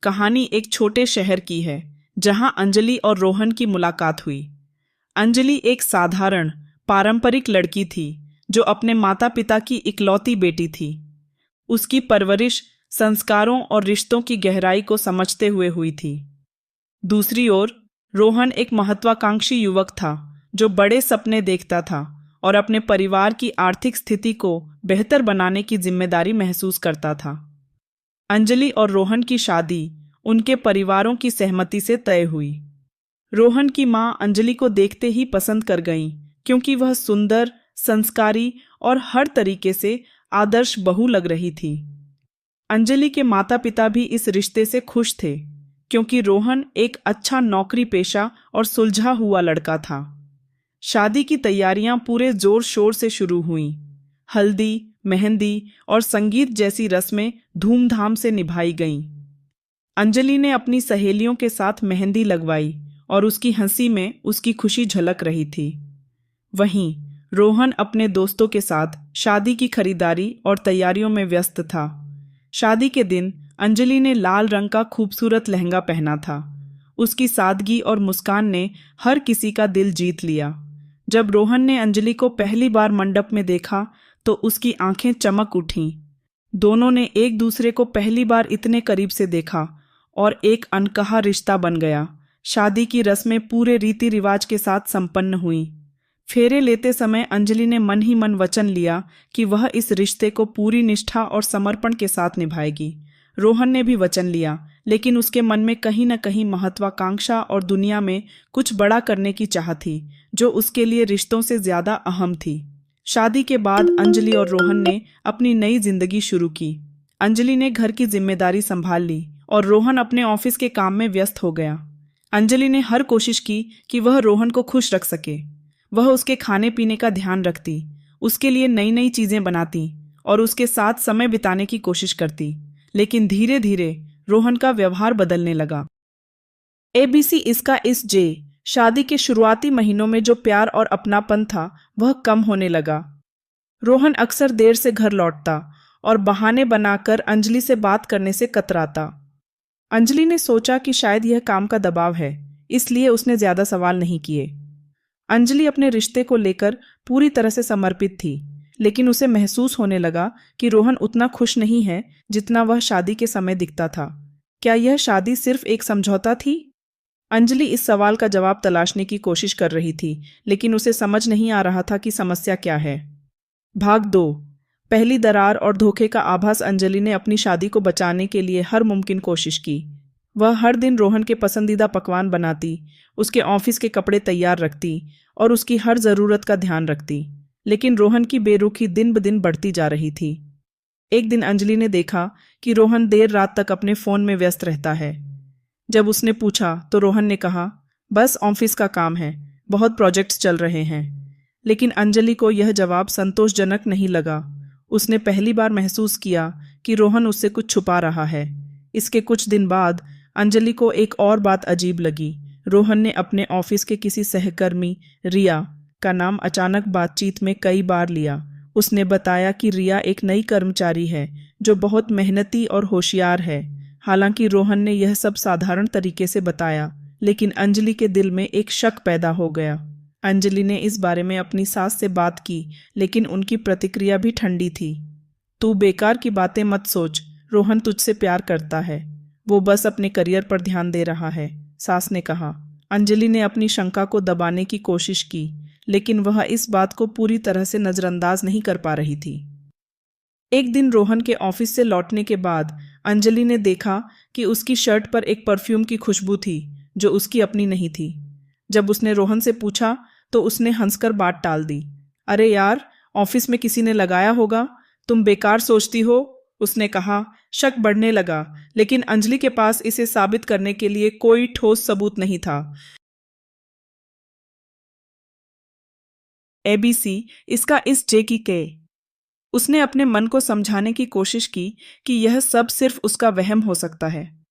कहानी एक छोटे शहर की है जहां अंजलि और रोहन की मुलाकात हुई। अंजलि एक साधारण, पारंपरिक लड़की थी जो अपने माता पिता की इकलौती बेटी थी। उसकी परवरिश संस्कारों और रिश्तों की गहराई को समझते हुए हुई थी। दूसरी ओर, रोहन एक महत्वाकांक्षी युवक था जो बड़े सपने देखता था और अपने परिवार की आर्थिक स्थिति को बेहतर बनाने की जिम्मेदारी महसूस करता था। अंजलि और रोहन की शादी उनके परिवारों की सहमति से तय हुई। रोहन की मां अंजलि को देखते ही पसंद कर गईं क्योंकि वह सुंदर, संस्कारी और हर तरीके से आदर्श बहू लग रही थी। अंजलि के माता पिता भी इस रिश्ते से खुश थे क्योंकि रोहन एक अच्छा नौकरी पेशा और सुलझा हुआ लड़का था। शादी की तैयारियां पूरे जोर शोर से शुरू हुईं। हल्दी, मेहंदी और संगीत जैसी रस्में धूमधाम से निभाई गईं। अंजलि ने अपनी सहेलियों के साथ मेहंदी लगवाई और उसकी हंसी में उसकी खुशी झलक रही थी। वहीं रोहन अपने दोस्तों के साथ शादी की खरीदारी और तैयारियों में व्यस्त था। शादी के दिन अंजलि ने लाल रंग का खूबसूरत लहंगा पहना था। उसकी सादगी और मुस्कान ने हर किसी का दिल जीत लिया। जब रोहन ने अंजलि को पहली बार मंडप में देखा तो उसकी आंखें चमक उठीं। दोनों ने एक दूसरे को पहली बार इतने करीब से देखा और एक अनकहा रिश्ता बन गया। शादी की रस्में पूरे रीति रिवाज के साथ संपन्न हुई। फेरे लेते समय अंजलि ने मन ही मन वचन लिया कि वह इस रिश्ते को पूरी निष्ठा और समर्पण के साथ निभाएगी। रोहन ने भी वचन लिया, लेकिन उसके मन में कहीं न कहीं महत्वाकांक्षा और दुनिया में कुछ बड़ा करने की चाह थी, जो उसके लिए रिश्तों से ज्यादा अहम थी। शादी के बाद अंजलि और रोहन ने अपनी नई जिंदगी शुरू की। अंजलि ने घर की जिम्मेदारी संभाल ली और रोहन अपने ऑफिस के काम में व्यस्त हो गया। अंजलि ने हर कोशिश की कि वह रोहन को खुश रख सके। वह उसके खाने पीने का ध्यान रखती, उसके लिए नई नई चीजें बनाती और उसके साथ समय बिताने की कोशिश करती। लेकिन धीरे धीरे रोहन का व्यवहार बदलने लगा। ABC इसका इस जे शादी के शुरुआती महीनों में जो प्यार और अपनापन था वह कम होने लगा। रोहन अक्सर देर से घर लौटता और बहाने बनाकर अंजलि से बात करने से कतराता। अंजलि ने सोचा कि शायद यह काम का दबाव है, इसलिए उसने ज्यादा सवाल नहीं किए। अंजलि अपने रिश्ते को लेकर पूरी तरह से समर्पित थी, लेकिन उसे महसूस होने लगा कि रोहन उतना खुश नहीं है जितना वह शादी के समय दिखता था। क्या यह शादी सिर्फ एक समझौता थी? अंजलि इस सवाल का जवाब तलाशने की कोशिश कर रही थी, लेकिन उसे समझ नहीं आ रहा था कि समस्या क्या है। भाग 2। पहली दरार और धोखे का आभास। अंजलि ने अपनी शादी को बचाने के लिए हर मुमकिन कोशिश की। वह हर दिन रोहन के पसंदीदा पकवान बनाती, उसके ऑफिस के कपड़े तैयार रखती और उसकी हर जरूरत का ध्यान रखती। लेकिन रोहन की बेरुखी दिन ब दिन बढ़ती जा रही थी। एक दिन अंजलि ने देखा कि रोहन देर रात तक अपने फोन में व्यस्त रहता है। जब उसने पूछा तो रोहन ने कहा, बस ऑफिस का काम है, बहुत प्रोजेक्ट्स चल रहे हैं। लेकिन अंजलि को यह जवाब संतोषजनक नहीं लगा। उसने पहली बार महसूस किया कि रोहन उससे कुछ छुपा रहा है। इसके कुछ दिन बाद अंजलि को एक और बात अजीब लगी। रोहन ने अपने ऑफिस के किसी सहकर्मी रिया का नाम अचानक बातचीत में कई बार लिया। उसने बताया कि रिया एक नई कर्मचारी है जो बहुत मेहनती और होशियार है। हालांकि रोहन ने यह सब साधारण तरीके से बताया, लेकिन अंजलि के दिल में एक शक पैदा हो गया। अंजलि ने इस बारे में अपनी सास से बात की, लेकिन उनकी प्रतिक्रिया भी ठंडी थी। तू बेकार की बातें मत सोच, रोहन तुझसे प्यार करता है, वो बस अपने करियर पर ध्यान दे रहा है, सास ने कहा। अंजलि ने अपनी शंका को दबाने की कोशिश की, लेकिन वह इस बात को पूरी तरह से नजरअंदाज नहीं कर पा रही थी। एक दिन रोहन के ऑफिस से लौटने के बाद अंजलि ने देखा कि उसकी शर्ट पर एक परफ्यूम की खुशबू थी जो उसकी अपनी नहीं थी। जब उसने रोहन से पूछा तो उसने हंसकर बात टाल दी। अरे यार, ऑफिस में किसी ने लगाया होगा, तुम बेकार सोचती हो, उसने कहा। शक बढ़ने लगा, लेकिन अंजलि के पास इसे साबित करने के लिए कोई ठोस सबूत नहीं था। ABC इसका इस जे की के। उसने अपने मन को समझाने की कोशिश की कि यह सब सिर्फ उसका वहम हो सकता है।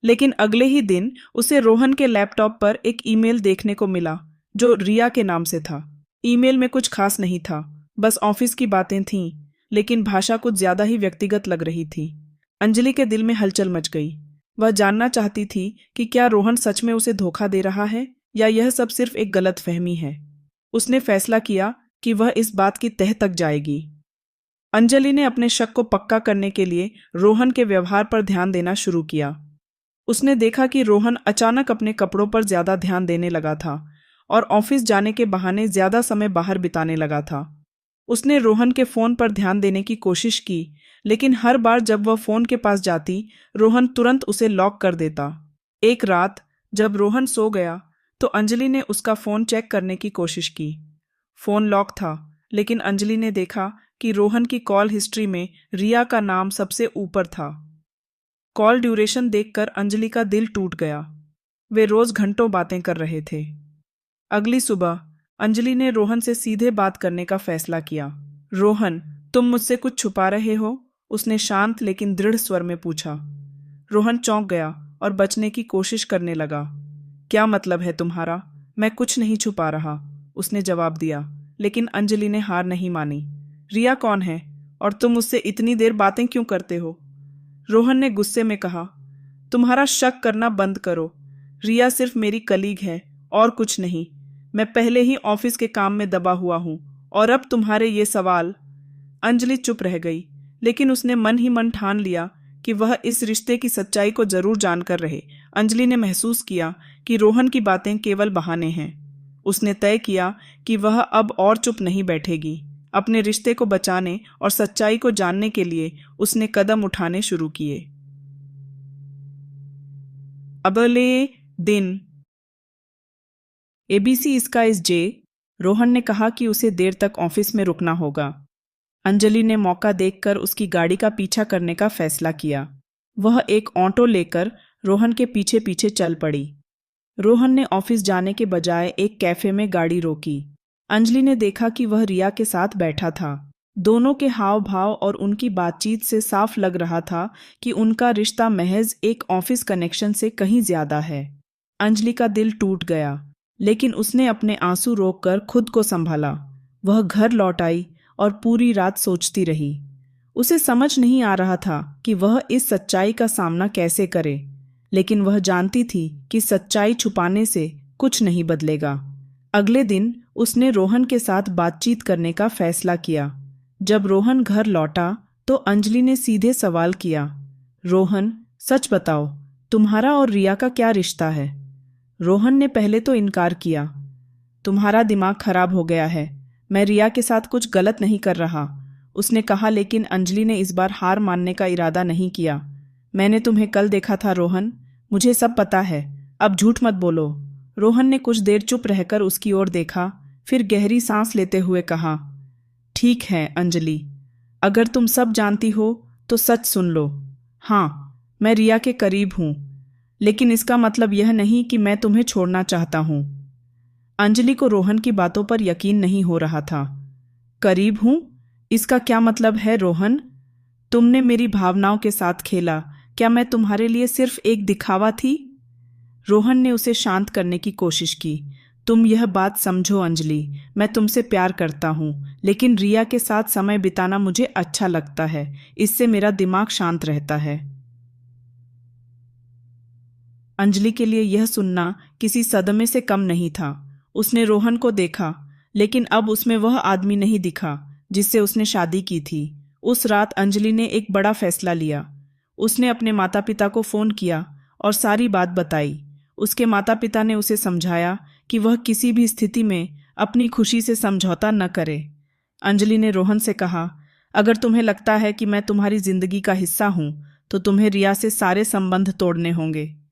लेकिन अगले ही दिन उसे रोहन के लैपटॉप पर एक ईमेल देखने को मिला जो रिया के नाम से था। ईमेल में कुछ खास नहीं था, बस ऑफिस की बातें थीं, लेकिन भाषा कुछ ज्यादा ही व्यक्तिगत लग रही थी। अंजलि के दिल में हलचल मच गई। वह जानना चाहती थी कि क्या रोहन सच में उसे धोखा दे रहा है या यह सब सिर्फ एक गलतफहमी है। उसने फैसला किया कि वह इस बात की तह तक जाएगी। अंजलि ने अपने शक को पक्का करने के लिए रोहन के व्यवहार पर ध्यान देना शुरू किया। उसने देखा कि रोहन अचानक अपने कपड़ों पर ज्यादा ध्यान देने लगा था और ऑफिस जाने के बहाने ज्यादा समय बाहर बिताने लगा था। उसने रोहन के फोन पर ध्यान देने की कोशिश की, लेकिन हर बार जब वह फोन के पास जाती, रोहन तुरंत उसे लॉक कर देता। एक रात जब रोहन सो गया तो अंजलि ने उसका फोन चेक करने की कोशिश की। फोन लॉक था, लेकिन अंजलि ने देखा कि रोहन की कॉल हिस्ट्री में रिया का नाम सबसे ऊपर था। कॉल ड्यूरेशन देखकर अंजलि का दिल टूट गया। वे रोज घंटों बातें कर रहे थे। अगली सुबह अंजलि ने रोहन से सीधे बात करने का फैसला किया। रोहन, तुम मुझसे कुछ छुपा रहे हो? उसने शांत लेकिन दृढ़ स्वर में पूछा। रोहन चौंक गया और बचने की कोशिश करने लगा। क्या मतलब है तुम्हारा? मैं कुछ नहीं छुपा रहा, उसने जवाब दिया। लेकिन अंजलि ने हार नहीं मानी। रिया कौन है और तुम उससे इतनी देर बातें क्यों करते हो? रोहन ने गुस्से में कहा। तुम्हारा शक करना बंद करो। रिया सिर्फ मेरी कलीग है और कुछ नहीं। मैं पहले ही ऑफिस के काम में दबा हुआ हूं और अब तुम्हारे ये सवाल। अंजलि चुप रह गई, लेकिन उसने मन ही मन ठान लिया कि वह इस रिश्ते की सच्चाई को जरूर जानकर रहे। अंजलि ने महसूस किया कि रोहन की बातें केवल बहाने हैं। उसने तय किया कि वह अब और चुप नहीं बैठेगी। अपने रिश्ते को बचाने और सच्चाई को जानने के लिए उसने कदम उठाने शुरू किए। अगले दिन ABC इसका इस जे रोहन ने कहा कि उसे देर तक ऑफिस में रुकना होगा। अंजलि ने मौका देखकर उसकी गाड़ी का पीछा करने का फैसला किया। वह एक ऑटो लेकर रोहन के पीछे पीछे चल पड़ी। रोहन ने ऑफिस जाने के बजाय एक कैफे में गाड़ी रोकी। अंजलि ने देखा कि वह रिया के साथ बैठा था। दोनों के हाव भाव और उनकी बातचीत से साफ लग रहा था कि उनका रिश्ता महज एक ऑफिस कनेक्शन से कहीं ज्यादा है। अंजलि का दिल टूट गया, लेकिन उसने अपने आंसू रोककर खुद को संभाला। वह घर लौट आई और पूरी रात सोचती रही। उसे समझ नहीं आ रहा था कि वह इस सच्चाई का सामना कैसे करे, लेकिन वह जानती थी कि सच्चाई छुपाने से कुछ नहीं बदलेगा। अगले दिन उसने रोहन के साथ बातचीत करने का फैसला किया। जब रोहन घर लौटा तो अंजलि ने सीधे सवाल किया, रोहन, सच बताओ, तुम्हारा और रिया का क्या रिश्ता है? रोहन ने पहले तो इनकार किया। तुम्हारा दिमाग खराब हो गया है, मैं रिया के साथ कुछ गलत नहीं कर रहा, उसने कहा। लेकिन अंजलि ने इस बार हार मानने का इरादा नहीं किया। मैंने तुम्हें कल देखा था रोहन, मुझे सब पता है, अब झूठ मत बोलो। रोहन ने कुछ देर चुप रहकर उसकी ओर देखा, फिर गहरी सांस लेते हुए कहा, ठीक है अंजलि, अगर तुम सब जानती हो तो सच सुन लो। हाँ, मैं रिया के करीब हूं, लेकिन इसका मतलब यह नहीं कि मैं तुम्हें छोड़ना चाहता हूं। अंजलि को रोहन की बातों पर यकीन नहीं हो रहा था। करीब हूं? इसका क्या मतलब है रोहन? तुमने मेरी भावनाओं के साथ खेला। क्या मैं तुम्हारे लिए सिर्फ एक दिखावा थी? रोहन ने उसे शांत करने की कोशिश की। तुम यह बात समझो अंजलि, मैं तुमसे प्यार करता हूं, लेकिन रिया के साथ समय बिताना मुझे अच्छा लगता है। इससे मेरा दिमाग शांत रहता है। अंजलि के लिए यह सुनना किसी सदमे से कम नहीं था। उसने रोहन को देखा, लेकिन अब उसमें वह आदमी नहीं दिखा जिससे उसने शादी की थी। उस रात अंजलि ने एक बड़ा फैसला लिया। उसने अपने माता पिता को फोन किया और सारी बात बताई। उसके माता पिता ने उसे समझाया कि वह किसी भी स्थिति में अपनी खुशी से समझौता न करे। अंजलि ने रोहन से कहा, अगर तुम्हें लगता है कि मैं तुम्हारी जिंदगी का हिस्सा हूं, तो तुम्हें रिया से सारे संबंध तोड़ने होंगे।